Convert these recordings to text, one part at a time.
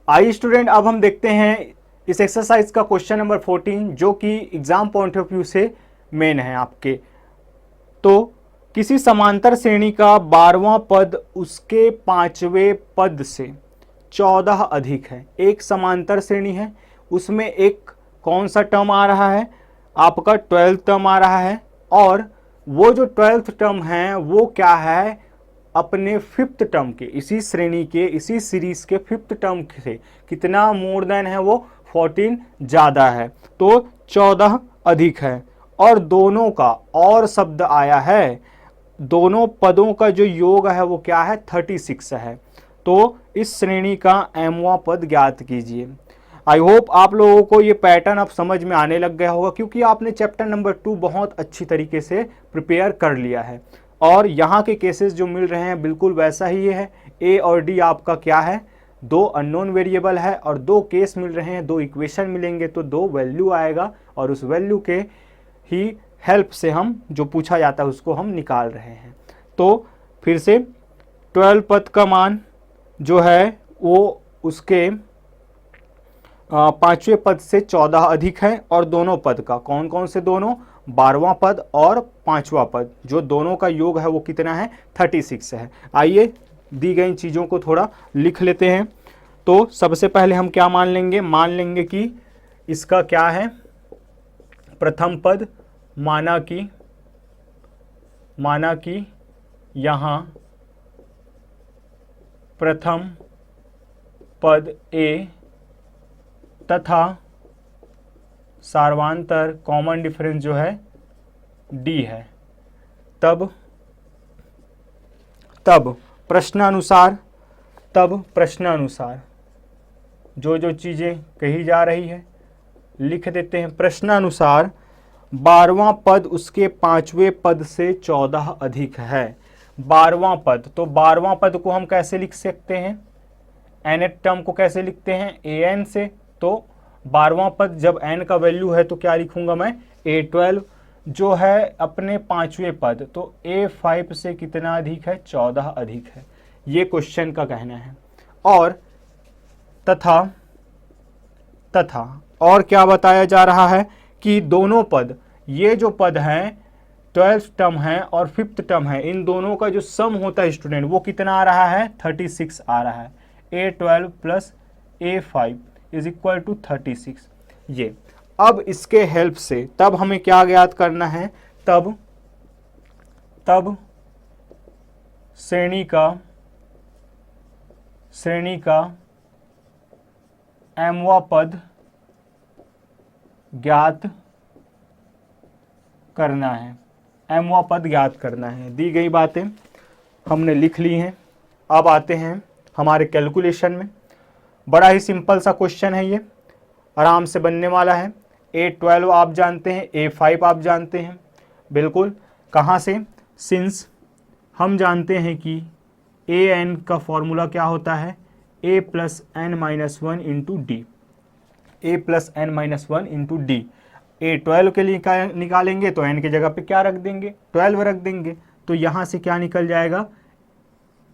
आइए स्टूडेंट, अब हम देखते हैं इस एक्सरसाइज का क्वेश्चन नंबर 14 जो कि एग्जाम पॉइंट ऑफ व्यू से मेन है आपके। तो किसी समांतर श्रेणी का 12वां पद उसके 5वें पद से 14 अधिक है। एक समांतर श्रेणी है, उसमें एक कौन सा टर्म आ रहा है, आपका 12th टर्म आ रहा है, और वो जो 12th टर्म है वो क्या है, अपने 5th टर्म के, इसी श्रेणी के, इसी सीरीज के 5th टर्म से कितना मोर देन है, वो 14 ज़्यादा है, तो 14 अधिक है। और दोनों का और शब्द आया है, दोनों पदों का जो योग है वो क्या है, 36 है। तो इस श्रेणी का mवां पद ज्ञात कीजिए। आई होप आप लोगों को ये पैटर्न अब समझ में आने लग गया होगा, क्योंकि आपने चैप्टर नंबर 2 बहुत अच्छी तरीके से प्रिपेयर कर लिया है और यहाँ के केसेस जो मिल रहे हैं बिल्कुल वैसा ही है। ए और डी आपका क्या है, दो अननोन वेरिएबल है और दो केस मिल रहे हैं, दो इक्वेशन मिलेंगे तो दो वैल्यू आएगा और उस वैल्यू के ही हेल्प से हम जो पूछा जाता है उसको हम निकाल रहे हैं। तो फिर से 12 पद का मान जो है वो उसके 5वें पद से 14 अधिक है, और दोनों पद का, कौन कौन से दोनों, 12वां पद और 5वां पद, जो दोनों का योग है वो कितना है, 36 है। आइए दी गई चीज़ों को थोड़ा लिख लेते हैं। तो सबसे पहले हम क्या मान लेंगे, मान लेंगे कि इसका क्या है, प्रथम पद, माना कि यहाँ प्रथम पद ए तथा सार्वांतर कॉमन डिफरेंस जो है डी है। तब प्रश्नानुसार जो जो चीज़ें कही जा रही है लिख देते हैं। प्रश्नानुसार 12वां पद उसके 5वें पद से 14 अधिक है। 12वां पद, तो 12वां पद को हम कैसे लिख सकते हैं, nth टर्म को कैसे लिखते हैं, an से। तो 12वां पद जब n का वैल्यू है तो क्या लिखूंगा मैं, a12 जो है अपने 5वें पद, तो a5 से कितना अधिक है, 14 अधिक है, ये क्वेश्चन का कहना है। और तथा और क्या बताया जा रहा है कि दोनों पद, ये जो पद हैं 12th टर्म है और 5th टर्म है, इन दोनों का जो सम होता है स्टूडेंट वो कितना आ रहा है, 36 आ रहा है। a12 plus a5 is equal to 36। ये अब इसके हेल्प से तब हमें क्या ज्ञात करना है, तब श्रेणी का mवां पद ज्ञात करना है, mवां पद ज्ञात करना है। दी गई बातें हमने लिख ली हैं। अब आते हैं हमारे कैलकुलेशन में। बड़ा ही सिंपल सा क्वेश्चन है, ये आराम से बनने वाला है। a12 आप जानते हैं, a5 आप जानते हैं, बिल्कुल। कहाँ से, सिंस हम जानते हैं कि an का फॉर्मूला क्या होता है, a plus n minus 1 into D, a plus n minus 1 into D. a12 के लिए निकालेंगे तो n की जगह पे क्या रख देंगे, 12 रख देंगे। तो यहाँ से क्या निकल जाएगा,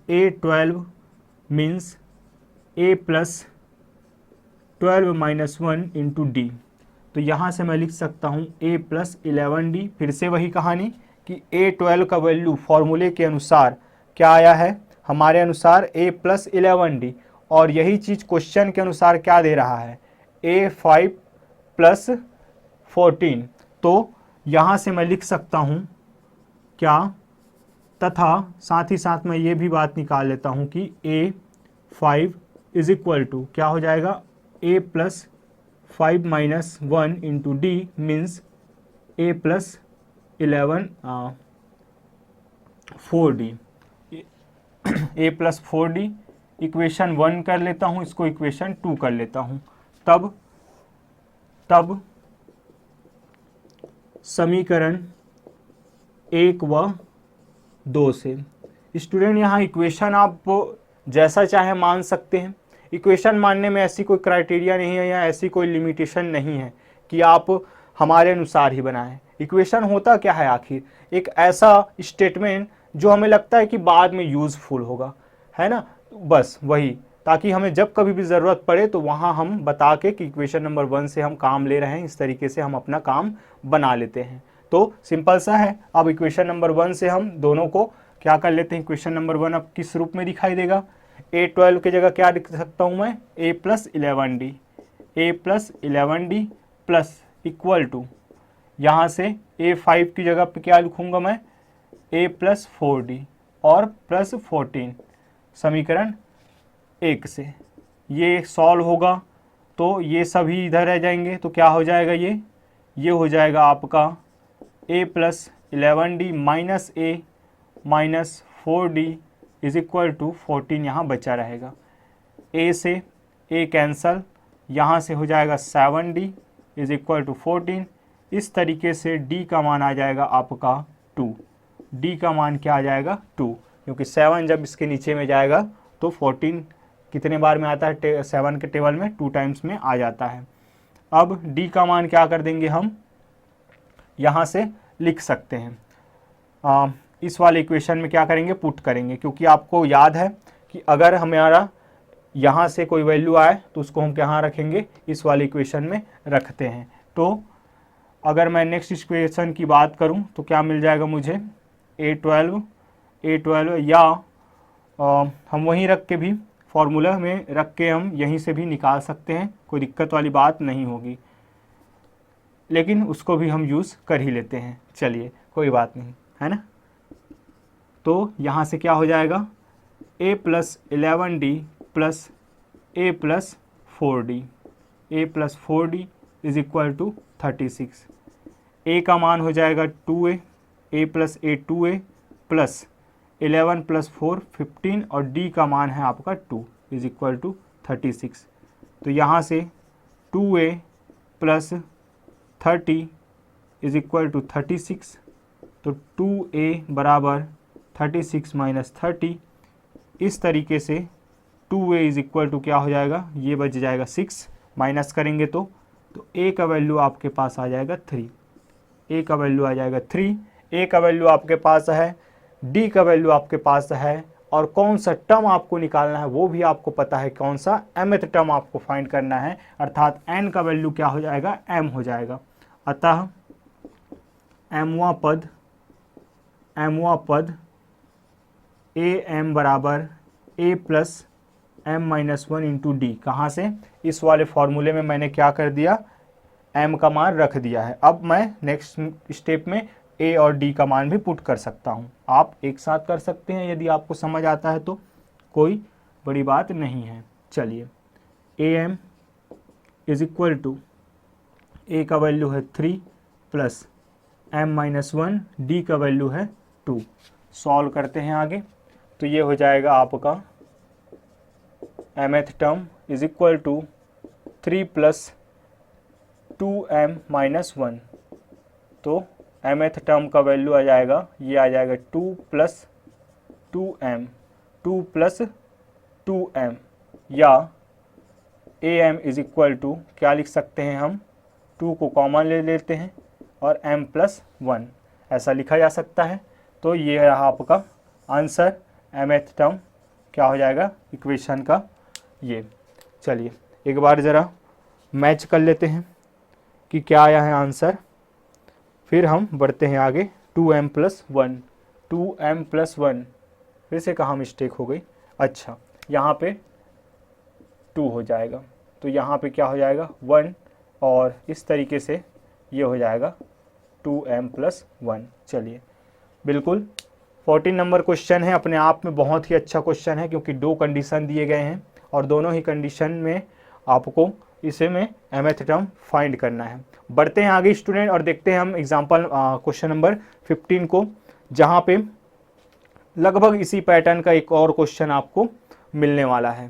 a12 means a plus 12 minus 1 into D. तो यहाँ से मैं लिख सकता हूँ a प्लस 11d। फिर से वही कहानी कि a12 का वैल्यू फॉर्मूले के अनुसार क्या आया है, हमारे अनुसार a प्लस 11d, और यही चीज़ क्वेश्चन के अनुसार क्या दे रहा है, a5 प्लस 14। तो यहाँ से मैं लिख सकता हूँ क्या, तथा साथ ही साथ मैं ये भी बात निकाल लेता हूँ कि a5 इज इक्वल टू क्या हो जाएगा, a plus 5 minus 1 into D means a plus 11 4d, a plus 4d। Equation 1 कर लेता हूँ, इसको इक्वेशन 2 कर लेता हूँ। तब समीकरण 1 व 2 से, स्टूडेंट यहाँ इक्वेशन आप जैसा चाहे मान सकते हैं। इक्वेशन मानने में ऐसी कोई क्राइटेरिया नहीं है या ऐसी कोई लिमिटेशन नहीं है कि आप हमारे अनुसार ही बनाएं। इक्वेशन होता क्या है आखिर, एक ऐसा स्टेटमेंट जो हमें लगता है कि बाद में यूज़फुल होगा, है ना, बस वही ताकि हमें जब कभी भी ज़रूरत पड़े तो वहाँ हम बता के कि इक्वेशन नंबर 1 से हम काम ले रहे हैं, इस तरीके से हम अपना काम बना लेते हैं। तो सिंपल सा है। अब इक्वेशन नंबर 1 से हम दोनों को क्या कर लेते हैं, इक्वेशन नंबर 1 अब किस रूप में दिखाई देगा, a12 की जगह क्या लिख सकता हूँ मैं, a + 11d, a + 11d plus equal to, यहाँ से a5 की जगह पे क्या लिखूँगा मैं, a + 4d और प्लस 14, समीकरण 1 से ये सॉल्व होगा तो ये सभी इधर रह जाएंगे, तो क्या हो जाएगा, ये हो जाएगा आपका a + 11d minus a minus 4d is equal to 14, यहाँ बचा रहेगा, a से a कैंसल, यहाँ से हो जाएगा 7d इज इक्वल टू 14। इस तरीके से d का मान आ जाएगा आपका 2, d का मान क्या आ जाएगा 2, क्योंकि 7 जब इसके नीचे में जाएगा तो 14 कितने बार में आता है, 7 के टेबल में 2 टाइम्स में आ जाता है। अब d का मान क्या कर देंगे हम, यहाँ से लिख सकते हैं, इस वाले इक्वेशन में क्या करेंगे, पुट करेंगे, क्योंकि आपको याद है कि अगर हमारा यहाँ से कोई वैल्यू आए तो उसको हम कहाँ रखेंगे, इस वाले इक्वेशन में रखते हैं। तो अगर मैं नेक्स्ट इक्वेशन की बात करूँ तो क्या मिल जाएगा मुझे, a12 या हम वहीं रख के भी फॉर्मूला में रख के हम यहीं से भी निकाल सकते हैं, कोई दिक्कत वाली बात नहीं होगी, लेकिन उसको भी हम यूज़ कर ही लेते हैं, चलिए कोई बात नहीं, है ना। तो यहाँ से क्या हो जाएगा, a + 11d plus a + 4d, a + 4d is equal to 36, a का मान हो जाएगा 2a, a + a 2a plus 11 + 4 15 और d का मान है आपका 2 इज इक्वल टू 36। तो यहाँ से 2a + 30 इज इक्वल टू 36, तो 2a बराबर 36 - 30, इस तरीके से 2a इज इक्वल टू क्या हो जाएगा, ये बच जाएगा 6, माइनस करेंगे तो a का वैल्यू आपके पास आ जाएगा 3, a का वैल्यू आ जाएगा 3, a का वैल्यू आपके पास है, d का वैल्यू आपके पास है, और कौन सा टर्म आपको निकालना है वो भी आपको पता है, कौन सा mth टर्म आपको फाइंड करना है, अर्थात n का वैल्यू क्या हो जाएगा, m हो जाएगा। अतः mवां पद am बराबर a + m - 1 इंटू डी, कहाँ से, इस वाले फॉर्मूले में मैंने क्या कर दिया, m का मान रख दिया है। अब मैं नेक्स्ट स्टेप में a और d का मान भी पुट कर सकता हूँ, आप एक साथ कर सकते हैं, यदि आपको समझ आता है तो कोई बड़ी बात नहीं है। चलिए am is equal to, a का वैल्यू है 3 प्लस m - 1, d का वैल्यू है 2, सॉल्व करते हैं आगे, तो ये हो जाएगा आपका mth term is equal to 3 + 2m - 1, तो mth टर्म का वैल्यू आ जाएगा, ये आ जाएगा 2 + 2m, 2 + 2m, या am इज इक्वल टू क्या लिख सकते हैं हम, 2 को कॉमन ले लेते हैं और m + 1 ऐसा लिखा जा सकता है। तो ये रहा आपका आंसर, mth टर्म क्या हो जाएगा इक्वेशन का ये। चलिए एक बार ज़रा मैच कर लेते हैं कि क्या आया है आंसर, फिर हम बढ़ते हैं आगे। 2m + 1, 2m + 1, फिर से कहाँ मिस्टेक हो गई, अच्छा यहाँ पे 2 हो जाएगा, तो यहाँ पे क्या हो जाएगा 1, और इस तरीके से ये हो जाएगा 2m + 1। चलिए बिल्कुल 14 नंबर क्वेश्चन है, अपने आप में बहुत ही अच्छा क्वेश्चन है, क्योंकि 2 कंडीशन दिए गए हैं और दोनों ही कंडीशन में आपको इसे में mth टर्म फाइंड करना है। बढ़ते हैं आगे स्टूडेंट और देखते हैं हम एग्जांपल क्वेश्चन नंबर 15 को, जहाँ पे लगभग इसी पैटर्न का एक और क्वेश्चन आपको मिलने वाला है।